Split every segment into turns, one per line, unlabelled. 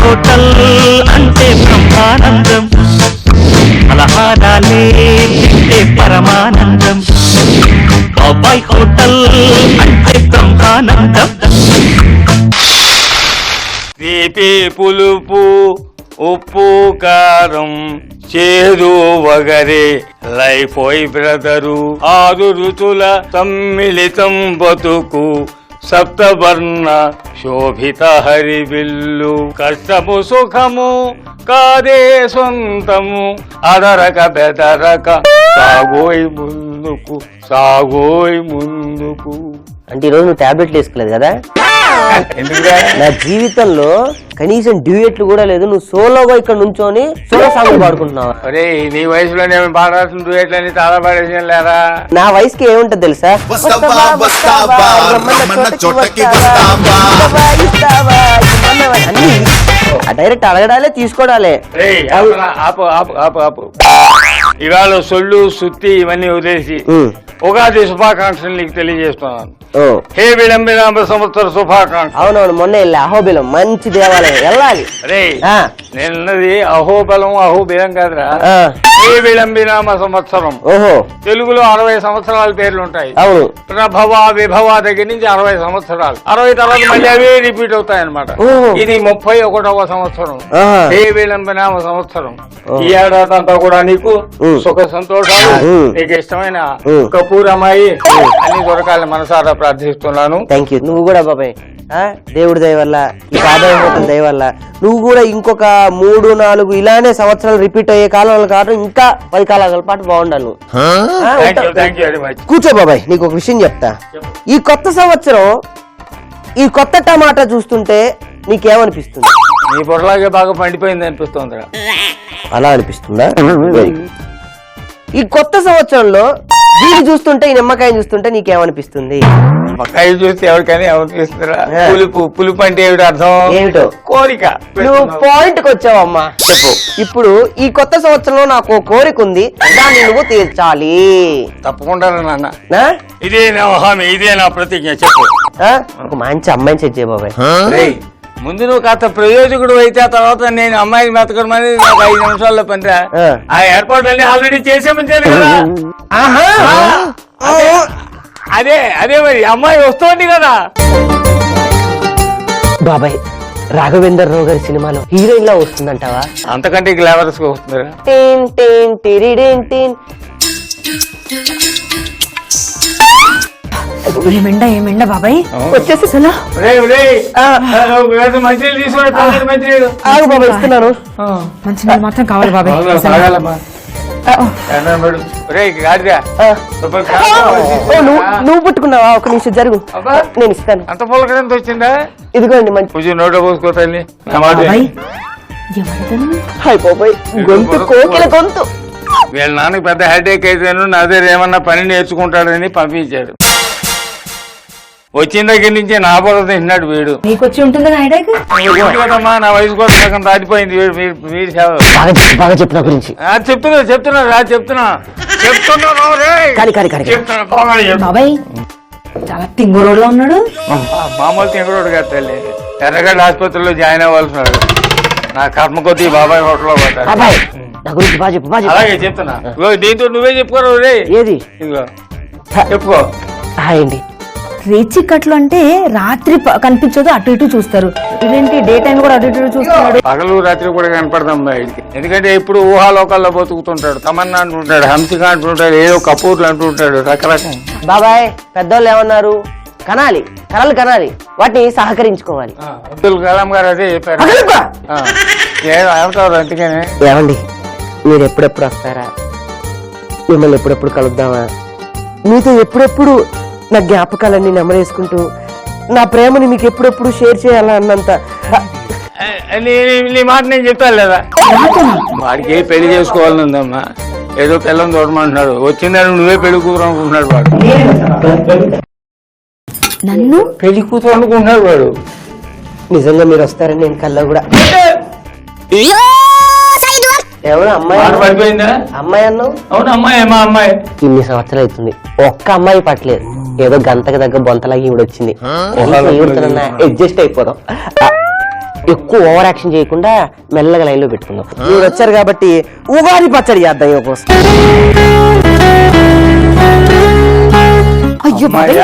Hotel అంటే బ్రహ్మానందం, పలహారాలే తింటే పరమానందం. బాబాయ్ హోటల్ అంటే బ్రహ్మానందం.
తీపి పులుపు ఉప్పు కారం చేదు వగరే లైఫ్ ఓయ్ బ్రదరు, 6 రుచుల సమ్మిళితం బతుకు, సప్తవర్ణ శోభిత హరివిల్లు. కష్టము సుఖము కాదే సొంతము, అదరక బెదరక సాగోయ్ ముందుకు, సాగోయ్ ముందుకు.
అంటే ఈరోజు నువ్వు టాబ్లెట్లు వేసుకోలేదు కదా? నా జీవితంలో కనీసం డ్యూయెట్లు కూడా లేదు, నువ్వు సోలోగా ఇక్కడ నుంచోని సోలో సాంగ్ పాడుకుంటున్నావా?
అరే నీ వయసులో నేను పాడాల్సిన డ్యూయెట్లని చాలా పాడేసిన లేరా?
నా వయసుకి ఏముంటది తెలుసా? డైరెక్ట్ అడగడాలే తీసుకోవడాలే.
ఆపు ఆపు ఆపు ఆపు. ఇవాళ సొల్లు సుత్తి ఇవన్నీ వదిలేసి ఉగాది శుభాకాంక్షలు నీకు తెలియజేస్తున్నాను. హే విళంబినామ సంవత్సర శుభాకాంక్ష.
అవునవును, మొన్న వెళ్ళి అహోబిలం మంచి దేవాలయం వెళ్ళాలి.
రే నేనున్నది అహోబలం అహోబిలం కాదురా, హే విళంబినామ సంవత్సరం.
ఓహో,
తెలుగులో 60 సంవత్సరాల పేర్లు ఉంటాయి.
అవును,
ప్రభవ విభవ దగ్గర నుంచి 60 సంవత్సరాలు, 60 తర్వాత మళ్ళీ అవే రిపీట్ అవుతాయి అనమాట. ఇది 31వ సంవత్సరం, హే విళంబినామ సంవత్సరం. ఈ ఏడాది అంతా కూడా నీకు సుఖ సంతోషాలు, నీకు ఇష్టమైన కపూర్ అమ్మాయి అన్ని దొరకాలని మనసారా ప్రార్థిస్తున్నాను.
Thank you. నువ్వు కూడా బాబాయ్ దేవుడి దయ వల్ల, ఈ ఆదాయం దయ వల్ల నువ్వు కూడా ఇంకొక 3-4 ఇలానే సంవత్సరాలు రిపీట్ అయ్యే కాలం కాదు, ఇంకా 10 కాలాల పాటు బాగుండాలి. కూర్చో బాబాయ్, నీకు ఒక విషయం చెప్తా. ఈ కొత్త సంవత్సరం, ఈ కొత్త టమాటా చూస్తుంటే నీకేమనిపిస్తుంది?
నీ పొరలాగే బాగా పండిపోయింది అనిపిస్తుంది.
అలా అనిపిస్తుందా? ఈ కొత్త సంవత్సరంలో దీన్ని చూస్తుంటే, ఈ నిమ్మకాయ చూస్తుంటే నీకేమనిపిస్తుంది?
నిమ్మకాయ చూస్తే ఎవరికైనా ఏమనిపిస్తుందా? పులుపు. పులుపు అంటే ఏమిటి అర్థం? ఏమిటో కోరిక.
నువ్వు పాయింట్ కి వచ్చావమ్మా. చెప్పు. ఇప్పుడు ఈ కొత్త సంవత్సరంలో నాకు కోరిక ఉంది, దాన్ని నువ్వు తీర్చాలి.
తప్పకుండా నాన్న, ఇదే నా హామీ, ఇదే నా ప్రతిజ్ఞ. చెప్పు.
ఒక మంచి అమ్మాయిని సెట్ చేయ బాబాయ్.
ముందు నువ్వు కాస్త ప్రయోజకుడు అయితే ఆ తర్వాత నేను అమ్మాయిని మెతకడం అనేది నాకు 5 నిమిషాల్లో పనిరా. ఆ ఏర్పాట్లన్నీ ఆల్రెడీ చేసామని కదా. అదే అదే మరి అమ్మాయి వస్తుంది కదా.
బాబాయ్, రాఘవేందర్ రావు గారి సినిమాలో హీరోయిన్ లా వస్తుందంటావా?
అంతకంటే గ్లామరస్ గా వస్తుందిరా.
ఏమెండా బాబాయ్ వచ్చేసి మంచినీళ్ళు మాత్రం కావాలి బాబాయ్.
నువ్వు పుట్టుకున్నావా? ఒక నిమిషం జరుగు, నేను ఇస్తాను.
అంత పొలకడంత వచ్చిందా?
ఇదిగోండి మంచి
కొంచెం నోట పోసుకోతాయి.
గొంతు కోకిల గొంతు.
వీళ్ళ నాన్నకి పెద్ద హెడేక్ అయితేను నా దగ్గర ఏమన్నా పని నేర్చుకుంటాడని పంపించాడు. వచ్చిన దగ్గర నుంచి నా బుర్ర తింటున్నాడు వీడు.
నీకు వచ్చి ఉంటుంది
కదమ్మా, నా వయసు కూడా సగం దాటిపోయింది.
బాగా చెప్పిన గురించి
బాబాయ్ చాలా తింగురోడ్లో ఉన్నాడు.
మామూలు తింగురోడు కాదు తల్లి, ఎర్రగడ్డ ఆసుపత్రిలో జాయిన్ అవ్వాల్సినాడు. నా కర్మ కొద్ది బాబాయ్ హోటల్లో పడ్డాడు. అలాగే చెప్తున్నా, దీంతో నువ్వే చెప్పుకోరు. రే ఏది చెప్పుకో.
హాయ్ అండి. రేచి కట్లు అంటే రాత్రి కనిపించదు, అటు ఇటు చూస్తారు. ఇదేంటి డే టైం కూడా అటు ఇటు చూస్తున్నాడు?
పగలు రాత్రి కూడా కనపడదాం బయటికి. ఎందుకంటే ఇప్పుడు ఊహాలోకాల్లో బతుకుతుంటాడు. తమన్నా అంటుంటాడు, హంసిక అంటుంటాడు, ఏదో కపూర్లు అంటుంటాడు, రకరకం.
బాబాయ్, పెద్దోళ్ళు ఏమన్నారు? కనాలి, కళలు కనాలి, వాటిని సహకరించుకోవాలి.
అబ్దుల్ కలాం గారు అదే చెప్పారు. అందుకనే
ఏమండి, మీరు ఎప్పుడెప్పుడు వస్తారా? మిమ్మల్ని ఎప్పుడెప్పుడు కలుద్దామా? మీతో ఎప్పుడెప్పుడు నా జ్ఞాపకాలన్నీ నెమరేసుకుంటూ నా ప్రేమని మీకు ఎప్పుడెప్పుడు షేర్ చేయాలా అన్నంత.
నీ మాట నేను చెప్తాను లేదా? వాడికి పెళ్లి చేసుకోవాలని ఉందమ్మా, ఏదో పిల్లని చూడమంటున్నాడు. వచ్చిందని నువ్వే పెళ్లి కూతురు అనుకుంటున్నాడు వాడు.
నన్ను
పెళ్లి కూతురు అనుకుంటున్నాడు వాడు.
నిజంగా మీరు వస్తారని నేను కల్లో కూడా. ఎవరు అమ్మాయి?
పడిపోయిందా
అమ్మాయి అన్నావు?
అవును అమ్మాయి. మా అమ్మాయి
ఇన్ని సంవత్సరాలు అవుతుంది, ఒక్క అమ్మాయి పట్టలేదు. ఏదో గంతకు దగ్గర బొంతలాగి ఈవిడ వచ్చింది. అడ్జస్ట్ అయిపోదాం. ఎక్కువ ఓవర్ యాక్షన్ చేయకుండా మెల్లగా లైన్ లో పెట్టుకుందాం. మీరు వచ్చారు కాబట్టి ఉగాది పచ్చడి చేద్దాం ఇవ్వ కోసం.
అయ్యో బాబాయ్,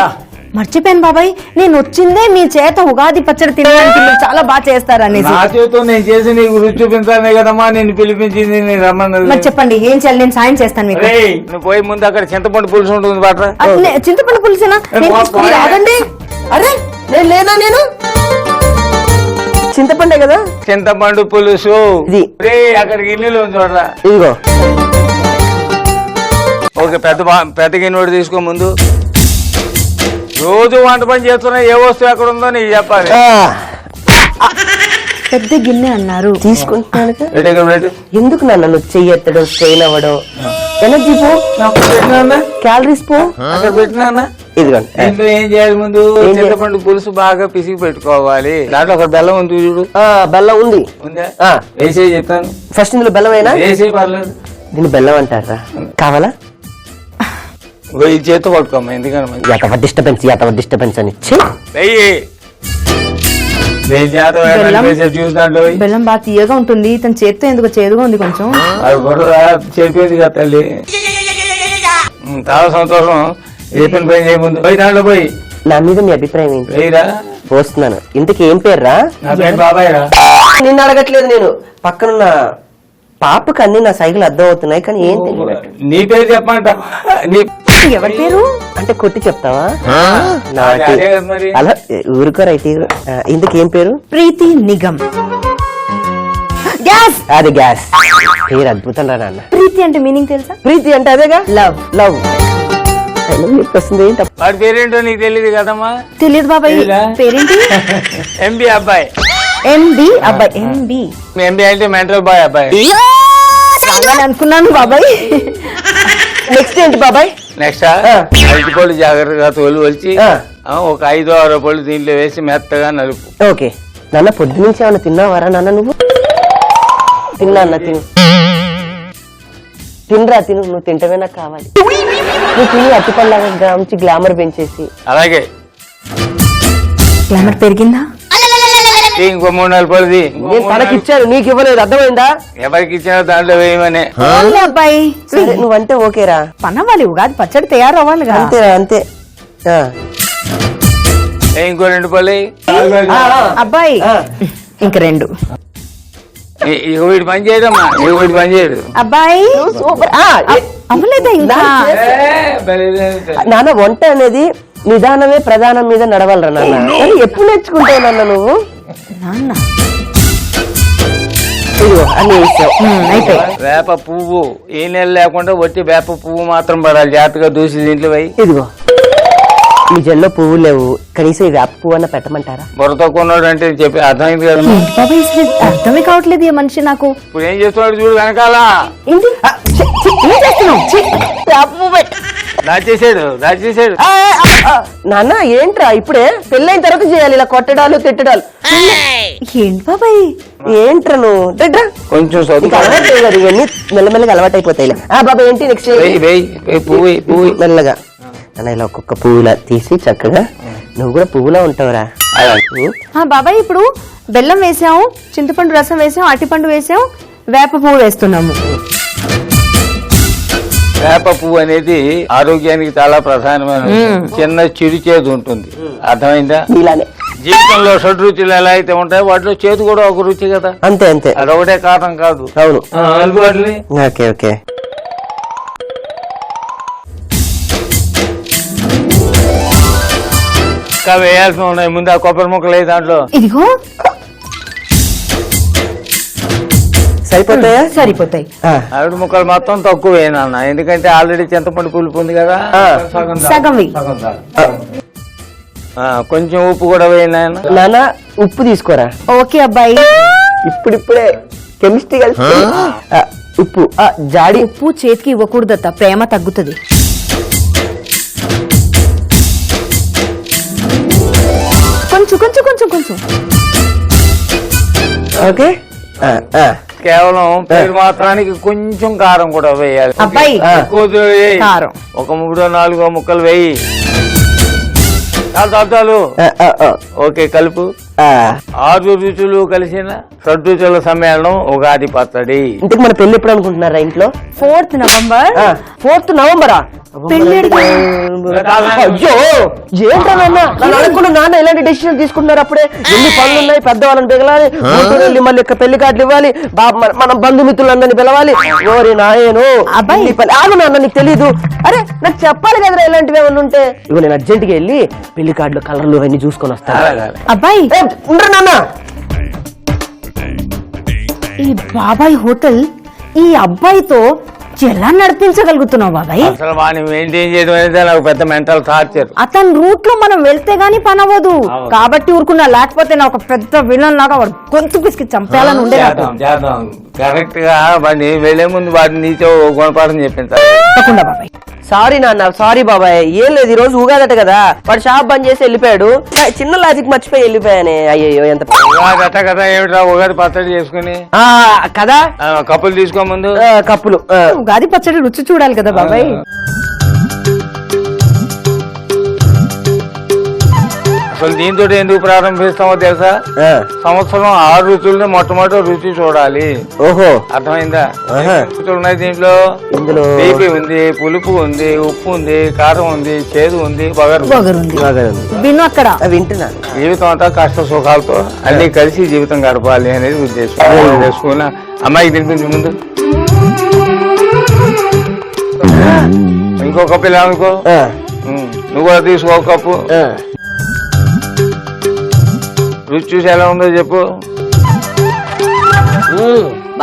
మర్చిపోయాను బాబాయ్, నేను వచ్చిందే మీ చేత ఉగాది పచ్చడి తినడానికి. మీరు చాలా బాగా చేస్తారనేసి.
నా చేతితో నేను చేసి నీకు రుచి చూపించానే కదమ్మా నేను పిలిపించింది, నేను రమ్మన్నది.
మరి చెప్పండి ఏం చేయాలి, నేను సాయం చేస్తాను మీకు.
రేయ్, నువ్వు పోయి ముందు అక్కడ చింతపండు పులుసు ఉంటుంది బాట్రా.
చింతపండు పులుసేనా?
రాదండి. అరే నేను లేదా, నేను చింతపండే కదా.
చింతపండు పులుసు
ఇది.
రే అక్కడికి ఇల్లు చూడరా.
ఇదిగో
ఓకే, పెద్ద గిన్నె తీసుకో. ముందు రోజు వంట పని చేస్తున్నా, ఏ వస్తువు ఎక్కడ ఉందో నీకు చెప్పాలి.
పెద్ద గిన్నె అన్నారు,
తీసుకుంటున్నాను. ఎందుకు నన్ను నువ్వు చెయ్యెత్తడం, స్ట్రెయిన్ అవ్వడం, ఎనర్జీ పో, క్యాలరీస్ పో,
అక్కడ పెట్టినా.
ఇదిగోండి.
ఇంట్లో ఏం చేయాలి, ముందు చింతపండు పులుసు బాగా పిసికి పెట్టుకోవాలి. దాంట్లో ఒక బెల్లం ఉంది చూడు.
బెల్లం ఉంది.
ఉందా? వేసే చెప్తాను.
ఫస్ట్ ఇందులో బెల్లం అయినా
వేసే పర్లేదు.
దీన్ని బెల్లం అంటారా? కావాలా?
ఈ చేతితో పట్టుకోమ్మా, ఎందుకని
యతవ డిస్టర్బెన్స్ అని
బెల్లం బాగా తీయగా ఉంటుంది. తన చేతితో ఎందుకు చేదుగా ఉంది కొంచెం.
అది కూడా చెప్పేది కదా తల్లి. చాలా సంతోషం. ఏ పని పని చేయముందు పోయి దాంట్లో పోయి.
నా మీద మీ అభిప్రాయం ఏంటి?
వేయరా.
పోస్తున్నాను. ఇంతకి ఏం పేర్రా?
నా పేరు బాబాయ్ రా.
నిన్ను అడగట్లేదు నేను, పక్కనున్న పాపకు అన్ని నా సైకిల్ అర్థం అవుతున్నాయి, కానీ ఏం
నీ పేరు చెప్పంట.
ఎవరి పేరు
అంటే కొట్టి చెప్తావా?
అదే కదా మరి.
అలా ఊరుకో రైట్. ఇంతకి ఏం పేరు?
ప్రీతి నిగమ్. గ్యాస్.
అది గ్యాస్ పేరు. అద్భుతం రా నాన్న.
ప్రీతి అంటే మీనింగ్ తెలుసా?
ప్రీతి అంటే అదేగా,
లవ్.
లవ్ వస్తుంది.
వాడి పేరేంటో నీకు తెలియదు కదమ్మా.
తెలియదు బాబాయ్. పేరేంటి?
ఎంబీ అబ్బాయి.
ఎంబి అబ్బాయి. ఎంబి
ఎంబీ అంటే మెంటల్ బాయ్ అబ్బాయి.
అనుకున్నాను బాబాయ్.
నెక్స్ట్ ఏంటి బాబాయ్?
నెక్స్ట్ అరటిపళ్ళు జాగ్రత్తగా తోలు వచ్చి ఒక 5-6 పళ్ళు దీంట్లో వేసి మెత్తగా నలుపు.
ఓకే నాన్న, పొద్దు నుంచి ఏమన్నా తిన్నావారా నాన్న? నువ్వు తిన్నా అన్న, తినరా, తిను. నువ్వు తింటమే నాకు కావాలి. నువ్వు తిని అట్టిపల్లాగా గ్రామించి గ్లామర్ పెంచేసి.
అలాగే
గ్లామర్ పెరిగిందా?
ఇంకో 3-4 పళ్ళుది.
నేను తనకి ఇచ్చాను, నీకు ఇవ్వలేదు, అర్థమైందా?
ఎవరికి ఇచ్చినా దాంట్లో వేయమనే.
అబ్బాయి
నువ్వంటే ఓకేరా.
పనవ్వాలి, ఉగాది పచ్చడి తయారవ్వాలి.
అంతే అంతే.
ఇంకో 2 పళ్ళు.
అబ్బాయి ఇంక 2.
ఇక వీడి పని చేయడమ్మా, ఇక వీడి పని చేయడు.
అబ్బాయి అవ్వలేదా ఇంకా?
నాన్న వంట అనేది నిదానమే ప్రధానం మీద నడవాలరా నాన్న. కానీ ఎప్పుడు నేర్చుకుంటావు నాన్న నువ్వు?
నాన్న
అన్ని
అయితే
వేప పువ్వు ఏ నెల లేకుండా వచ్చి వేప పువ్వు మాత్రం పడాలి. జాగ్రత్తగా దూసి దీంట్లో పోయి.
ఇదిగో మీ జల్లో పువ్వులు లేవు, కనీసం ఈ వేప పువ్వు అన్న పెట్టమంటారా?
బుర్రతో కొన్నాడు అంటే చెప్పి అర్థమైంది కదా.
బాబాయ్ అర్థమే కావట్లేదు ఈ మనిషి నాకు.
ఇప్పుడు ఏం చేస్తున్నాడు చూడు వెనకాల. దాచేసాడు.
నాన్న ఏంట్రా ఇప్పుడే? పెళ్ళైన తర్వాత చేయాలి ఇలా కొట్టడాలు తిట్టడాలు?
ఏంటి బాబాయ్?
ఏంట్రా నువ్వు?
కొంచెం
అలవాటు కదా, ఇవన్నీ మెల్లమెల్లగా అలవాటు అయిపోతాయి. బాబాయ్ ఏంటి నెక్స్ట్?
పువ్వు
మెల్లగా అన్న ఇలా ఒక్కొక్క పువ్వులా తీసి చక్కగా. నువ్వు కూడా పువ్వులా ఉంటావురా.
బాబాయ్ ఇప్పుడు బెల్లం వేసాము, చింతపండు రసం వేసాం, అరటిపండు వేసాం, వేప పువ్వు వేస్తున్నాము.
వేప పువ్వు అనేది ఆరోగ్యానికి చాలా ప్రధానమైన చిన్న చిరు చేదు ఉంటుంది. అర్థమైందా?
ఇలానే
జీవితంలో 6 రుచులు ఎలా అయితే ఉంటాయో వాటిలో చేదు కూడా ఒక రుచి కదా.
అంతే అంతే,
అదొకటే కారణం కాదు.
అవును.
అనుకోవట్లే.
Okay okay.
ఇంకా వేయాల్సి ఉన్నాయి. ముందు ఆ కొబ్బరి ముక్కలు వేయి దాంట్లో.
ఇదిగో
సరిపోతాయా?
సరిపోతాయి.
అరటి ముక్కలు మొత్తం తక్కువ వేయనన్నా, ఎందుకంటే ఆల్రెడీ చింతపండు పులుపు ఉంది కదా.
సగం
కొంచెం ఉప్పు కూడా వేయనా.
నాన్న ఉప్పు తీసుకోరా.
ఓకే అబ్బాయి.
ఇప్పుడిప్పుడే కెమిస్ట్రీ కలిసి ఉప్పు జాడి.
ఉప్పు చేతికి ఇవ్వకూడదత్త, ప్రేమ తగ్గుతుంది. కొంచెం కొంచెం కొంచెం కొంచెం.
ఓకే.
కేవలం పేరు మాత్రానికి కొంచెం కారం కూడా వేయాలి.
అబ్బాయి
కారం ఒక 3-4 ముక్కలు వేయి. చాలు. ఓకే కలుపు. 6 రుచులు కలిసిన షడ్రుచుల సమ్మేళనం ఉగాది పచ్చడి.
ఇంతకు మన పెళ్లి ఎప్పుడు అనుకుంటున్నారా ఇంట్లో?
4th November.
4th November.
పెళ్లి
అయ్యో ఏంటన్నా నన్ను అడగకుండా నాన్న ఇలాంటి డెసిషన్ తీసుకుంటున్నారు అప్పుడే? ఎన్ని పనులు ఉన్నాయి, పెద్దవాళ్ళని పిలవాలి, వెళ్ళి మళ్ళీ పెళ్లి కార్డులు ఇవ్వాలి, మన బంధుమిత్రులందరినీ పిలవాలి. ఓరి నాయను
అబ్బాయి
ఆగు నాన్న, నీకు తెలీదు? అరే నాకు చెప్పాలి కదరా ఇలాంటివి ఏమన్నా ఉంటే. ఇవి నేను అర్జెంట్ గా వెళ్ళి పెళ్లి కార్డులు కలర్లు అవన్నీ చూసుకొని వస్తాను.
అబ్బాయి
ఉండరు నాన్న.
ఈ బాబాయ్ హోటల్ ఈ అబ్బాయితో ఎలా నడిపించగలుగుతున్నావు బాబాయ్?
అసలు వాడిని మెయింటైన్ చేయడం అనేది నాకు పెద్ద మెంటల్ టార్చర్.
అతని రూట్ లో మనం వెళ్తే గానీ పని అవ్వదు కాబట్టి ఊరుకున్నా, లేకపోతే నా ఒక పెద్ద విలన్ లాగా వాడు గొంతు పిసికి చంపేయాలని ఉండే.
చేద్దాం కరెక్ట్ గా వాడిని వెళ్లే ముందు వాడిని నీతో గుణపాఠం చెప్పించాలి.
తప్పకుండా బాబాయ్.
సారీ నాన్న, సారీ బాబాయ్. ఏం లేదు, ఈ రోజు ఉగాదట కదా, వాడు షాప్ బంద్ చేసి వెళ్ళిపోయాడు. చిన్న లాజిక్ మర్చిపోయి వెళ్ళిపోయానే. అయ్యో ఎంత
అట్ట కదా ఏమిట్రా ఉగాది పచ్చడి చేసుకుని
కదా.
కప్పులు తీసుకో ముందు.
కప్పులు
ఉగాది పచ్చడి రుచి చూడాలి కదా బాబాయ్.
అసలు దీంతో ఎందుకు ప్రారంభిస్తామో తెలుసా? సంవత్సరం 6 రుచుల్ని మొట్టమొదటి రుచి చూడాలి.
ఓహో
అర్థమైందా? రుచులు ఉన్నాయి దీంట్లో.
ఇందులో
తీపి ఉంది, పులుపు ఉంది, ఉప్పు ఉంది, కారం ఉంది, చేదు ఉంది, బగరు
ఉంది. అక్కడ
వింటున్నా.
జీవితం అంతా కష్ట సుఖాలతో అన్ని కలిసి జీవితం గడపాలి అనేది ఉద్దేశం. చేసుకున్న అమ్మాయికి తినిపించి ముందు ఇంకో కప్పు ఇలా అనుకో. నువ్వు కూడా తీసుకో కప్పు. రుచి చూసి ఎలా ఉందో చెప్పు.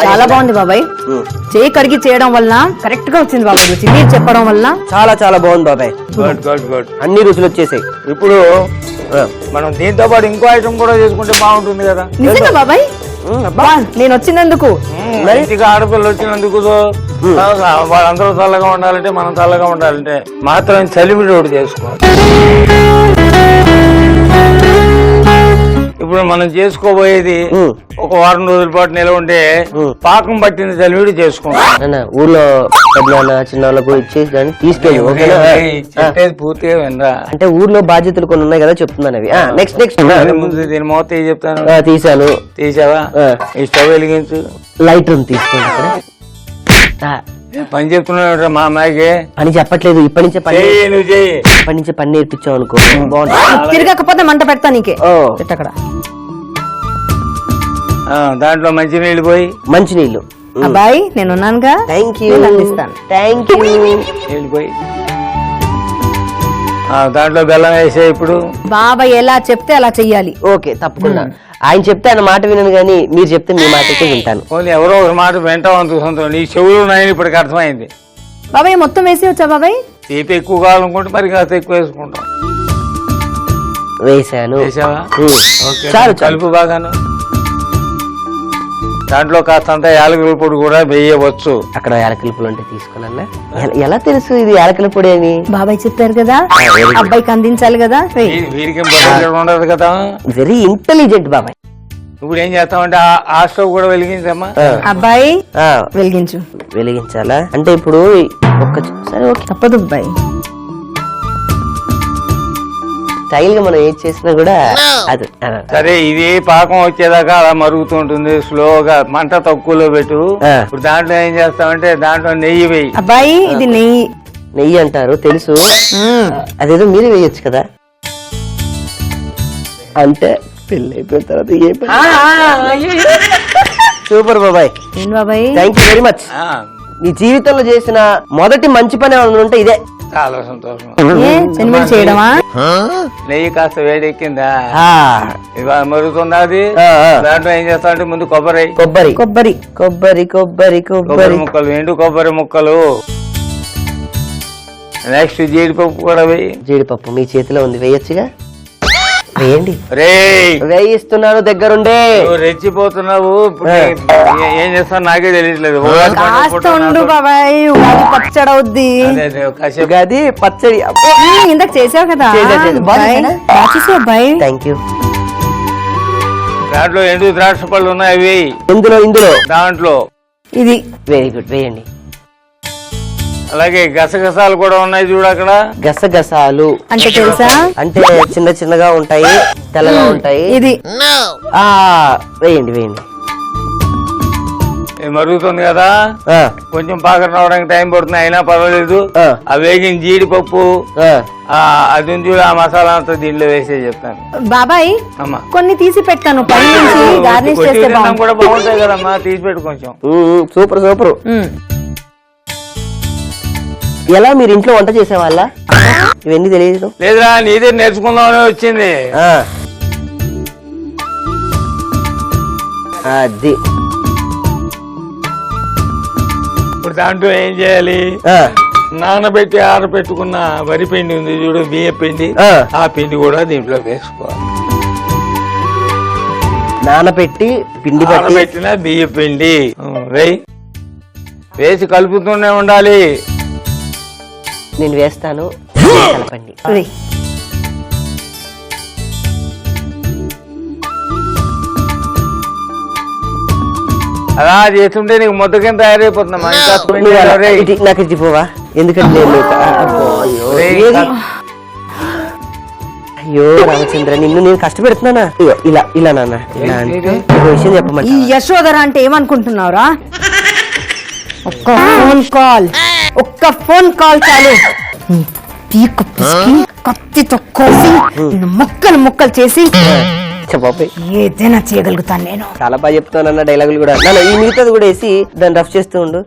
చాలా బాగుంది బాబాయ్. చేయి కడిగి చేయడం వల్ల కరెక్ట్ గా వచ్చింది బాబాయ్ రుచి. మీరు చెప్పడం వల్ల
చాలా చాలా బాగుంది బాబాయ్.
Good good good.
అన్ని రుచులు వచ్చేసాయి.
ఇప్పుడు మనం దీంతో పాటు ఇంకో ఐటమ్ కూడా చేసుకుంటే బాగుంటుంది కదా.
నిజంగా బాబాయ్? నేను వచ్చినందుకు,
ఇంటికి ఆడపిల్లలు వచ్చినందుకు వాళ్ళందరూ చల్లగా ఉండాలంటే మనం చల్లగా ఉండాలంటే మాత్రం చలిమిడి ఒకటి చేసుకోవాలి. ఇప్పుడు మనం చేసుకోబోయేది ఒక వారం రోజుల పాటు నిలవ ఉంటే పాకం పట్టిన చలివిడి చేసుకుంటాం.
ఊర్లో పెద్ద చిన్న వాళ్ళకు ఇచ్చేసి దాన్ని తీసుకెళ్ళి
పూర్తిగా వినరా.
అంటే ఊర్లో బాధ్యతలు కొన్ని ఉన్నాయి కదా, చెప్తున్నాను అవి. నెక్స్ట్
ముందు దీని మొత్తం చెప్తాను.
తీసాను.
తీసావా? ఈ స్టవ్ వెలిగించు.
లైటర్ తీసుకోండి.
పని చెప్తున్నాడు మా అమ్మాయికి.
పని చెప్పట్లేదు, ఇప్పటి నుంచే పని నేర్పించావు అనుకో బాగుంటుంది.
తిరగకపోతే మంట పెడతా నీకే. అక్కడ
దాంట్లో మంచి నీళ్ళు పోయి.
మంచి నీళ్ళు.
అబ్బాయి నేనున్నానుగా.
Thank you. నీళ్ళు
పోయి దాంట్లో బెల్లం వేసే. ఇప్పుడు
బాబాయ్ ఎలా చెప్తే అలా చెయ్యాలి.
ఓకే తప్పకుండా. ఆయన చెప్తే ఆయన మాట వినను గానీ మీరు చెప్తే మీ మాట అయితే వింటాను.
ఎవరో ఒక మాట వింటాం అనుకుంటాం. నీ చెవులు ఉన్నాయని ఇప్పటికి అర్థమైంది.
బాబాయ్ మొత్తం వేసి వచ్చా బాబాయ్?
తీపి ఎక్కువ కావాలనుకుంటే మరి కాస్త ఎక్కువ వేసుకుంటాం.
వేసాను.
వేసావా?
చాలు
కలుపు బాగాను. దాంట్లో కాస్తంత యాలకుల పొడి కూడా వేయవచ్చు.
అక్కడ యాలకుల పొడి అంటే తీసుకున్నా. ఎలా తెలుసు ఇది యాలకుల పొడి అని?
బాబాయ్ చెప్పారు కదా, అబ్బాయికి అందించాలి కదా.
వీరికి ఉండదు కదా.
వెరీ ఇంటెలిజెంట్ బాబాయ్.
ఇప్పుడు ఏం చేస్తామంటే ఆ స్టవ్ కూడా వెలిగించమ్మా.
అబ్బాయి వెలిగించు.
వెలిగించాలా అంటే ఇప్పుడు సరే ఓకే
తప్పదు అబ్బాయి.
స్టైల్ గా మనం ఏం చేసినా కూడా అది
సరే. ఇది పాకం వచ్చేదాకా అలా మరుగుతూ ఉంటుంది స్లోగా. మంట తక్కువలో పెట్టు. ఇప్పుడు దాంట్లో ఏం చేస్తామంటే దాంట్లో నెయ్యి వేయి.
అబ్బాయి ఇది
నెయ్యి అంటారు తెలుసు. అదేదో మీరు వేయొచ్చు కదా. అంటే పెళ్ళి అయిపోయిన తర్వాత ఏ సూపర్ బాబాయ్.
బాబాయ్
థ్యాంక్ యూ వెరీ మచ్. నీ జీవితంలో చేసిన మొదటి మంచి పని ఏమన్నా ఉంటే ఇదే.
చాలా సంతోషం.
చేయడమా?
నెయ్యి కాస్త వేడెక్కిందా? ఇవాళ మరుగుతుందా అది? దాంట్లో ఏం చేస్తా అంటే ముందు కొబ్బరి
కొబ్బరి కొబ్బరి కొబ్బరి కొబ్బరి
కొబ్బరి ముక్కలు, ఎండు కొబ్బరి ముక్కలు. నెక్స్ట్ జీడిపప్పు కూడా వేయి.
జీడిపప్పు మీ చేతిలో ఉంది, వేయొచ్చుగా. వేయండి. వేయిస్తున్నాను దగ్గరుండే.
రెచ్చిపోతున్నావు. ఏం చేస్తాను నాకే తెలియట్లేదు.
పచ్చడవుద్ది
గది పచ్చడి
ఇందాక చేసావు కదా.
Thank you.
దాంట్లో ఎండు ద్రాక్ష పళ్ళు ఉన్నాయి అవి.
ఇందులో
దాంట్లో
ఇది
వెరీ గుడ్ వేయండి.
అలాగే గసగసాలు కూడా ఉన్నాయి చూడు అక్కడ.
గసగసాలు
అంటే తెలుసా?
అంటే చిన్న చిన్నగా ఉంటాయి, తెల్లగా ఉంటాయి.
ఇది
వేయండి వేయండి.
మరుగుతుంది కదా, కొంచెం పాకం రావడానికి టైం పడుతుంది, అయినా పర్వాలేదు. ఆ వేగిన జీడిపప్పు అది చూడు, ఆ మసాలా అంతా దీంట్లో వేసే చెప్తాను.
బాబాయ్
అమ్మా
కొన్ని తీసి పెట్టాను, పై నుంచి గార్నిష్ చేస్తే
కూడా బాగుంటాయి కదమ్మా, తీసి పెట్టు కొంచెం.
Super super. ఎలా మీరు ఇంట్లో వంట చేసేవాళ్ళ? ఇవన్నీ తెలియదు.
లేదురా, నీదే నేర్చుకుందామని వచ్చింది.
అది
ఇప్పుడు దాంట్లో ఏం చేయాలి, నానబెట్టి ఆరబెట్టుకున్న వరి పిండి ఉంది చూడు, బియ్య పిండి, ఆ పిండి కూడా దీంట్లో వేసుకోవాలి.
నానబెట్టి పిండి
పెట్టిన బియ్య పిండి వేసి కలుపుతూనే ఉండాలి.
నేను వేస్తాను, కలపండి.
అలా చేస్తుంటే నీకు మొత్తం కింద తయారైపోతుందమ్మా.
నాకు ఇచ్చిపోవా, ఎందుకంటే అయ్యో రామచంద్ర, నిన్ను నేను కష్టపెడుతున్నానా? ఇలా ఇలా నాన్న, ఇలా అంటే విషయం చెప్పమంట.
ఈ యశోధర అంటే ఏమనుకుంటున్నావురా? ఒక్క ఫోన్ కాల్ చాలు, పీకు పిసికి కత్తితో కోసి ముక్కలు ముక్కలు చేసి ఏదైనా చేయగలుగుతాను నేను.
చాలా బాగా చెప్తానన్న డైలాగులు కూడా. ఈ మిగతాది కూడా వేసి దాన్ని రఫ్ చేస్తూ ఉండు.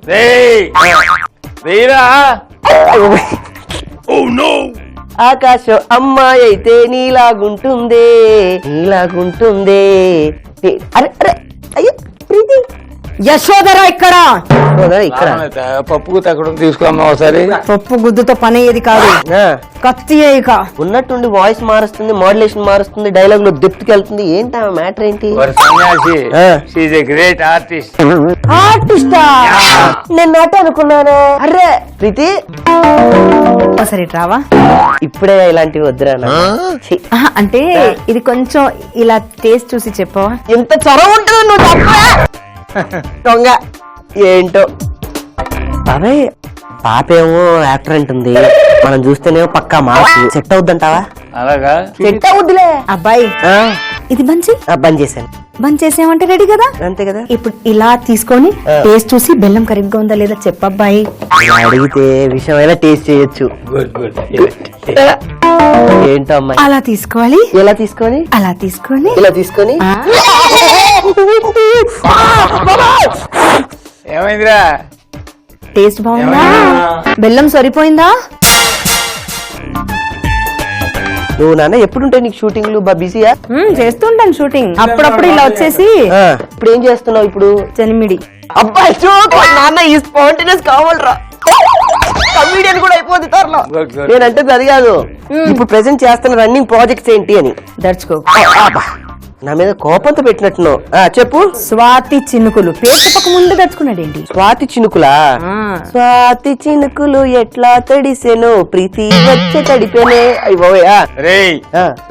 ఆకాశం అమ్మాయి అయితే నీలాగుంటుందే, నీలాగుంటుందే. అరే అరే అయ్యో ప్రీతి,
యశోధర ఇక్కడ
ఇక్కడ
పప్పు తగ్గడం తీసుకోమ్మా ఒకసారి.
పప్పు గుద్దుతో పని అయ్యేది కాదు, కత్తి ఇక
ఉన్నట్టుండి వాయిస్ మారుస్తుంది, మోడ్యులేషన్ మారుస్తుంది, డైలాగ్ లో డెప్త్ కి వెళ్తుంది. ఏంటి ఆ మ్యాటర్ ఏంటి?
Great artist.
ఆర్టిస్టా? నేను నట అనుకున్నాను. అరే ప్రీతి
సరే రావా,
ఇప్పుడే ఇలాంటివి వద్దురా.
అంటే ఇది కొంచెం ఇలా టేస్ట్ చూసి చెప్పవా?
ఎంత చొరవ ఉంటుందో నువ్వు దొంగ. ఏంటో బాబాయ్, పాపేమో యాక్టర్ అంటుంది, మనం చూస్తేనేమో పక్కా మార్క్స్. సెట్ అవుద్దంటావా?
అలాగా
సెట్ అవుద్దిలే.
అబ్బాయి ఇది బంద్
చేశాను.
బంద్ చేసామంటే రెడీ కదా?
అంతే కదా.
ఇప్పుడు ఇలా తీసుకొని టేస్ట్ చూసి బెల్లం కరెక్ట్గా ఉందా లేదా చెప్పబ్బాయి.
ఇలా అడిగితే విషయం అయినా టేస్ట్ చేయొచ్చు. ఏంటో అమ్మాయి,
అలా తీసుకోవాలి.
ఎలా తీసుకొని?
అలా తీసుకొని
ఇలా తీసుకొని.
ఏమైందిరా?
టేస్ట్ బాగుందా? బెల్లం సరిపోయిందా?
నువ్వు నాన్న ఎప్పుడుంటాయి నీకు షూటింగ్లు? బిజీయా?
చేస్తుంటాను షూటింగ్, అప్పుడప్పుడు ఇలా వచ్చేసి.
ఇప్పుడు ఏం చేస్తున్నావు ఇప్పుడు?
జనిమిడి.
అబ్బాయి నాన్న ఈ స్పాంటేనియస్ కావాలరా, కమిడియన్ కూడా అయిపోతుంది త్వరలో. నేనంటే అది కాదు, ఇప్పుడు ప్రెసెంట్ చేస్తున్న రన్నింగ్ ప్రాజెక్ట్స్ ఏంటి అని.
దర్చుకో,
నా మీద కోపంతో పెట్టినట్టున్నావు. చెప్పు.
స్వాతి చినుకులు పేరు చెప్పక ముందు దర్చుకున్నాడు ఏంటి?
స్వాతి చినుకులా? స్వాతి చినుకులు ఎట్లా తడిసెను, ప్రీతి వచ్చే తడిపోనే. అయిపోయా
రే,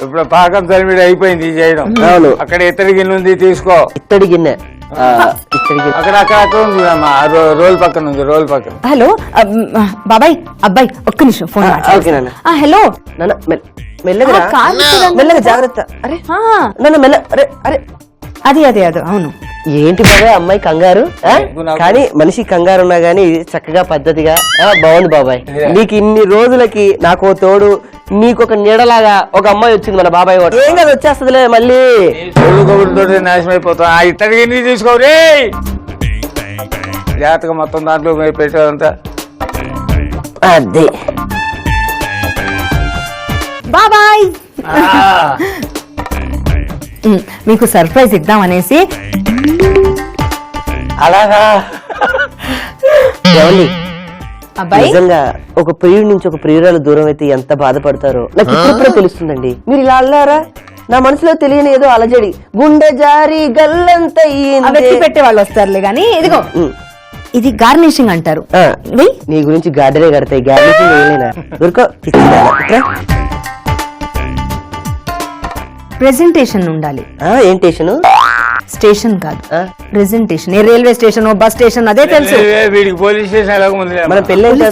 ఇప్పుడు పాకం తలిమిడి అయిపోయింది చేయడం.
అవును.
అక్కడ ఇత్తడి గిన్నె ఉంది, తీసుకో.
ఇత్తడి గిన్నె
అక్కడ అక్కడ అక్కడ ఉంది చూడమ్మా, రోల్ పక్కన ఉంది, రోల్ పక్కన.
హలో బాబాయ్, అబ్బాయి ఒక్క నిమిషం ఫోన్. హలో
నాన్న, మెల్లగా మెల్లగా, జాగ్రత్త. అరే నన్ను మెల్ల. అరే అరే
అది అదే అదే అవును.
ఏంటి బాబాయ్ అమ్మాయి కంగారు? కానీ మనిషి కంగారు ఉన్నా గానీ చక్కగా పద్ధతిగా బాగుంది బాబాయ్. నీకు ఇన్ని రోజులకి నాకు తోడు, నీకొక నీడలాగా ఒక అమ్మాయి వచ్చింది మన బాబాయ్ వాడు. ఏం కదా వచ్చేస్తుందిలే మళ్ళీ.
తోటి నాశనం అయిపోతా. ఇత్తడి గిన్నె తీసుకోరే, జాగ్రత్తగా మొత్తం దాంట్లో పెట్టారంతా.
అదే
బాబాయ్, మీకు సర్ప్రైజ్ ఇద్దామనేసి.
అలాగా? ఏమండి,
అబ్బాయి
నిజంగా ఒక ప్రియుడి నుంచి ఒక ప్రియురాలు దూరం అయితే ఎంత బాధపడతారో నాకు ఇప్పుడు తెలుస్తుందండి. మీరు ఇలా అల్లారా? నా మనసులో తెలియని ఏదో అలజడి, గుండె జారి గల్లంత
పెట్టే వాళ్ళు వస్తారులే గానీ. ఇదిగో ఇది గార్నిషింగ్ అంటారు.
నీ గురించి గార్డెనే కడతాయి, గార్నిషింగ్ వేయలేనా? దొరకో.
ప్రెజెంటేషన్ ఉండాలి.
ఏం టేషన్?
స్టేషన్ కాదు, ప్రెజెంటేషన్. ఏ రైల్వే స్టేషన్, బస్ స్టేషన్ అదే తెలుసు.
వీడికి పోలీస్ స్టేషన్ ఎలా ఉంది?
మన పెళ్ళి
నోట్లు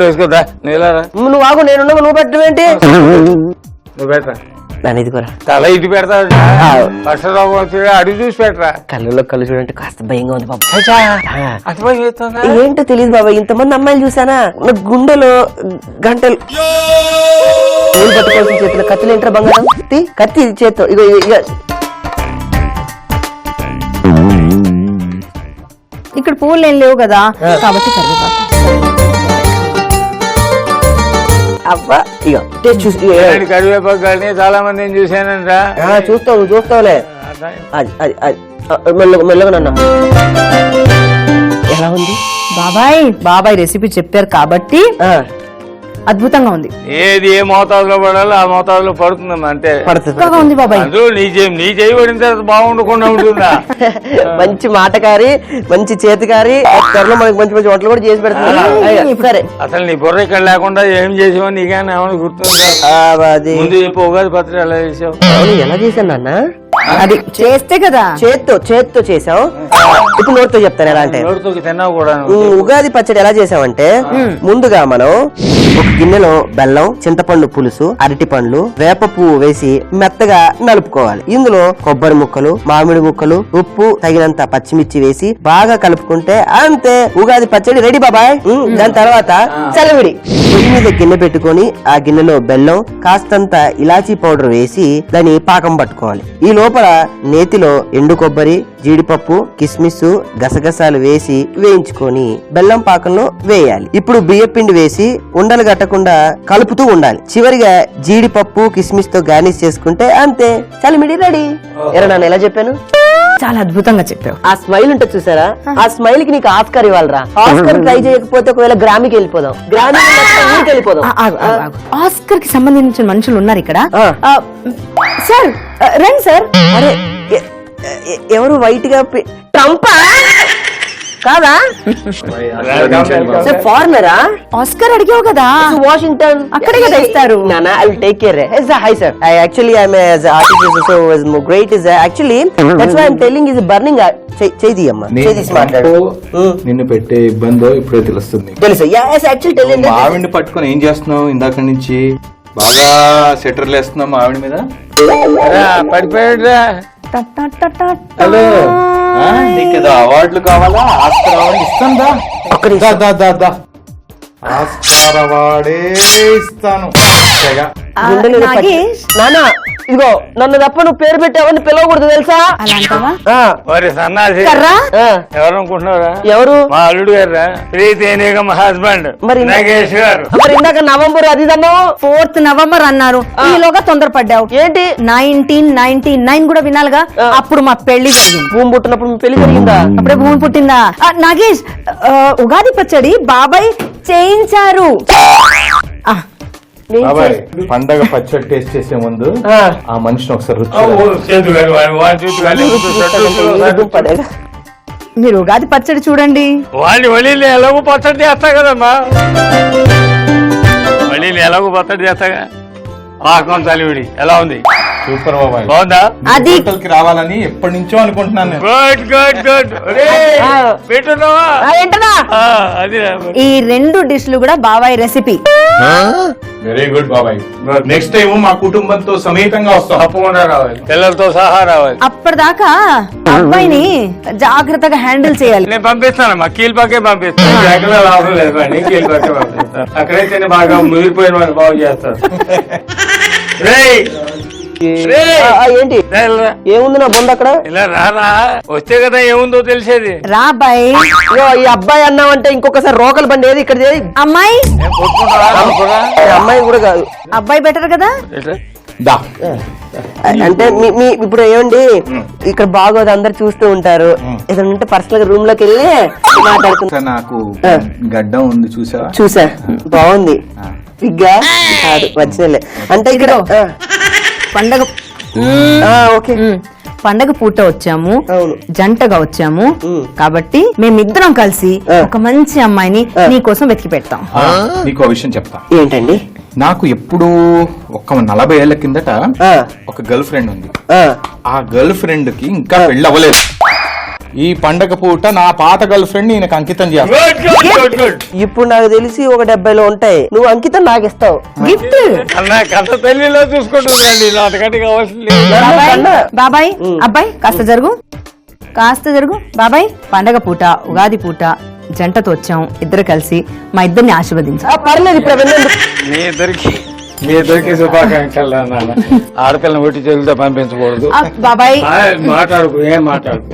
వేసుకోదా?
నువ్వు ఆగు, నేను నువ్వు పెట్టడం ఏంటి?
నువ్వు పెట్టరా
నన్ను ఇది కూడా
తల ఇటు పెడతా. వర్షరావు అడుగు చూసి పెట్టరా.
కళ్ళలో కళ్ళు చూడంటే కాస్త భయంగా ఉంది బాబు.
అటుపోయి చేస్తుందా?
ఏంటో తెలియదు బాబా, ఇంతమంది అమ్మాయిలు చూసానా నా గుండెలో గంటలు పూలు పట్టుకోవాల్సిన చేతిలో కత్తులు ఏంట్రా బంగారం? కత్తి చేత్తో ఇగో ఇక
ఇక్కడ పూలు ఏం లేవు కదా, కాబట్టి కరివేపాకు.
అబ్బా ఇగో చూసి
కరివేపాకు కానీ చాలా మందిని చూశానంట.
చూస్తావు, నువ్వు చూస్తావులే. అది అది అది మెల్లగా మెల్లగా నన్న ఎలా ఉంది
బాబాయ్ రెసిపీ చెప్పారు కాబట్టి అద్భుతంగా ఉంది.
ఏది ఏ మోతాదులో పడాలో ఆ మోతాదులో పడుతుందమ్మా, అంతే.
పడుతుంది ఉంది బాబాయ్.
అందులో నీ చేయబడిన తర్వాత బాగుండకుండా ఉంటుందా?
మంచి మాటకారి, మంచి చేతికారి, త్వరలో మనకి మంచి మంచి వంటలు కూడా చేసి పెడుతుంది. సరే
అసలు నీ బుర్ర ఇక్కడ లేకుండా ఏం చేసావు నీకైనా ఏమైనా గుర్తుందా? ముందు చెప్పు, ఉగాది పత్రిక ఎలా చేసావు?
ఎలా చేశాను నాన్న?
అది చేస్తే కదా
చేత్తో చేసావు. ఇప్పుడు నోటితో చెప్తాను ఎలా అంటే.
నోటితో తిన్నావు కూడా.
ఉగాది పచ్చడి ఎలా చేసావంటే, ముందుగా మనం ఒక గిన్నెలో బెల్లం, చింతపండు పులుసు, అరటి పండ్లు, వేప పువ్వు వేసి మెత్తగా నలుపుకోవాలి. ఇందులో కొబ్బరి ముక్కలు, మామిడి ముక్కలు, ఉప్పు, తగినంత పచ్చిమిర్చి వేసి బాగా కలుపుకుంటే అంతే, ఉగాది పచ్చడి రెడీ బాబాయ్. దాని తర్వాత చలివిడి. పొయ్యి మీద గిన్నె పెట్టుకొని ఆ గిన్నెలో బెల్లం, కాస్తంత ఇలాచీ పౌడర్ వేసి దాన్ని పాకం పట్టుకోవాలి. ఈ లోపల నేతిలో ఎండు కొబ్బరి, జీడిపప్పు, కిస్మిస్, గసగసాలు వేసి వేయించుకొని బెల్లం పాకంలో వేయాలి. ఇప్పుడు బియ్యపిండి వేసి ఉండలు గట్టకుండా కలుపుతూ ఉండాలి. చివరిగా జీడిపప్పు, కిస్మిస్ తో గార్నిష్ చేసుకుంటే అంతే, చలిమిడి రెడీ. ఎరా నాన్న ఎలా చెప్పాను?
చాలా అద్భుతంగా చెప్పావు.
ఆ స్మైల్ ఉంటుంది చూసారా, ఆ స్మైల్ కి నీకు ఆస్కార్ ఇవ్వాలరా. ఆస్కార్ ట్రై చేయకపోతే ఒకవేళ గ్రామీకి వెళ్ళిపోదాం, ఊరికి వెళ్ళిపోదాం.
ఆస్కర్ కి సంబంధించిన మనుషులు ఉన్నారు ఇక్కడ. సార్ రండి సార్.
అరే ఎవరు వైట్ గా ట్రంపా కాదా? ఫారినరా?
ఆస్కర్ అడిగావు కదా,
వాషింగ్టన్
అక్కడే కదా ఇస్తారు.
నానా I will take care. Hi sir, I actually am as artist so is great is actually that's why I'm telling is burning. చేది అమ్మ చేది మాట్లాడు.
నిన్ను పెట్టే ఇబ్బందో ఇప్పుడే తెలుస్తుంది.
తెలుసు. yes actually telling that
ఆవిడ్ని పట్టుకొని ఏం చేస్తున్నావు ఇందాక నుంచి? బాగా సెటర్లు వేస్తున్నావు ఆవిడ మీద.
పడిపోయాడురా.
హలో, నీకు ఏదో అవార్డులు కావాలా? ఆస్కార్ అవార్డు ఇస్తాను. ఆస్కార్ అవార్డే ఇస్తాను.
నానా ఇదిగో నన్ను తప్ప నువ్వు పేరు పెట్టావని పిలవకూడదు తెలుసా?
సన్నాసి ఎవరు అనుకుంటున్నారా?
ఎవరు?
మా అల్లుడు గారు, ప్రీతి మా హస్బెండ్
మరి
నాగేష్ గారు.
మరి ఇందాక నవంబర్ అది
4th November అన్నారు, ఈలోగా తొందరపడ్డావు.
ఏంటి
1999 కూడా వినాలిగా. అప్పుడు మా పెళ్లి జరిగింది.
భూమి పుట్టినప్పుడు మీ పెళ్లి జరిగిందా?
అప్పుడే భూమి పుట్టిందా? నాగేష్, ఉగాది పచ్చడి బాబాయ్ చేయించారు.
బాబాయ్, పండగ పచ్చడి టేస్ట్ చేసే ముందు ఆ మనిషిని ఒకసారి
మీరు ఉగాది పచ్చడి చూడండి.
వాళ్ళు వలీలు ఎలాగో పచ్చడి చేస్తా కదమ్మా, వలీలు ఎలాగో పచ్చడి చేస్తాగా. పాకం చలివిడి ఎలా ఉంది?
సూపర్ బాబాయ్,
బాగుందా?
అది
రావాలని ఎప్పటి నుంచో అనుకుంటున్నాను.
Good good good. పెట్టున్నావా? అది
ఈ 2 డిష్లు కూడా బాబాయ్ రెసిపీ.
వెరీ గుడ్ బాబాయ్. నెక్స్ట్ టైం మా కుటుంబంతో సమేతంగా వస్తాం.
తప్పకుండా రావాలి, పిల్లలతో సహా రావాలి.
అప్పటిదాకా అబ్బాయిని జాగ్రత్తగా హ్యాండిల్ చేయాలి.
నేను పంపిస్తానమ్మా, కీల్పాకే పంపిస్తాను. ఎక్కడ లాభం లేదు, కీల్పాకే పంపిస్తాను. అక్కడైతేనే బాగా ముదిరిపోయిన వాళ్ళు బాగు చేస్తారు.
ఏంటి ఏముంది నా బొంద అక్కడ?
ఇలా రారా, వస్తే కదా ఏముందో తెలిసేది.
రా అబ్బాయి.
ఈ అబ్బాయి అన్నావంటే ఇంకొకసారి రోకల్ బండి ఏది ఇక్కడ
అమ్మాయి.
అమ్మాయి కూడా కాదు,
అబ్బాయి బెటర్ కదా.
అంటే మీ ఇప్పుడు ఏమండి ఇక్కడ బాగోదు, అందరు చూస్తూ ఉంటారు. ఏదైనా ఉంటే పర్సనల్ గా రూమ్ లోకి వెళ్ళి మాట్లాడుకుంటా.
నాకు గడ్డం ఉంది
చూసా బాగుంది. బిగ్గా కాదు వచ్చినలే అంటే ఇక్కడ
పండగ.
ఓకే,
పండగ పూట వచ్చాము, జంటగా వచ్చాము కాబట్టి మేమిద్దరం కలిసి ఒక మంచి అమ్మాయిని నీ కోసం వెతికి పెడతాం.
నీకు విషయం చెప్తా.
ఏంటండి?
నాకు ఎప్పుడు ఒక 40 ఏళ్ల కిందట
ఆ,
ఒక గర్ల్ ఫ్రెండ్ ఉంది.
ఆ.
ఆ గర్ల్ ఫ్రెండ్ కి ఇంకా పెళ్లి అవ్వలేదు. ఈ పండగ పూట నా పాత గర్ల్ ఫ్రెండ్ ఈయనకు అంకితం చేస్తాను.
ఇప్పుడు నాకు తెలిసి ఒక 70లో ఉంటాయి. నువ్వు అంకితం నాకు ఇస్తావు.
గిఫ్ట్
అన్న కథ తల్లిలో చూసుకుంటుందండి అంతకంటే కావాల్సింది లేదు.
బాబాయ్ అబ్బాయి కాస్త జరుగు బాబాయ్. పండగ పూట ఉగాది పూట జంటతో వచ్చాం, ఇద్దరు కలిసి మా ఇద్దరిని ఆశీర్వదించాం.
ఆ, పర్లేదు ఇప్పుడు అవన్నీ ఎందుకు?
మీ ఇద్దరికి శుభాకాంక్షలు నాన్న. ఆడపిల్లని ఒట్టి చేతులతో పంపించకూడదు.
బాబాయ్
మాట్లాడుకు ఏం మాట్లాడుకు